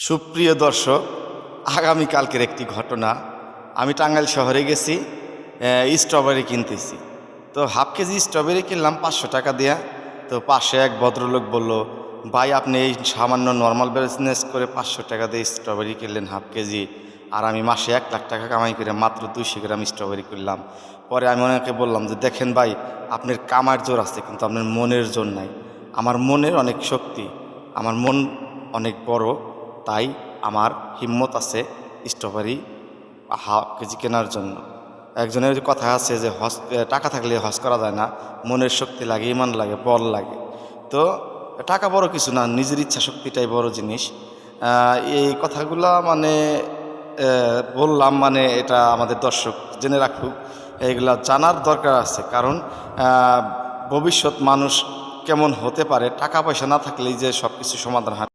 সুপ্রিয় দর্শক, আগামীকালকের একটি ঘটনা। আমি টাঙ্গাইল শহরে গেছি, স্ট্রবেরি কিনতেছি। তো হাফ কেজি স্ট্রবেরি কিনলাম 500 টাকা দিয়া। তো পাশে এক ভদ্রলোক বলল, ভাই আপনি এই সামান্য নর্মাল বিজনেস করে 500 টাকা দিয়ে স্ট্রবেরি কিনলেন হাফ কেজি, আর আমি মাসে 1 লাখ টাকা কামাই করে মাত্র 200 গ্রাম স্ট্রবেরি কিনলাম। পরে আমি ওনাকে বললাম যে দেখেন ভাই, আপনার কামার জোর আছে কিন্তু আপনার মনের জোর নাই। আমার মনের অনেক শক্তি, আমার মন অনেক বড়, তাই আমার হিম্মত আছে স্ট্রবেরি হাফ কেজি কেনার জন্য। একজনের কথা আছে যে টাকা থাকলে হজ করা যায় না, মনের শক্তি লাগে, ইমান লাগে, বল লাগে। তো টাকা বড় কিছু না, নিজের ইচ্ছা শক্তিটাই বড় জিনিস। এই কথাগুলা মানে বললাম, মানে এটা আমাদের দর্শক জেনে রাখুক, এইগুলা জানার দরকার আছে। কারণ ভবিষ্যৎ মানুষ কেমন হতে পারে, টাকা পয়সা না থাকলেই যে সব কিছু সমাধান হয়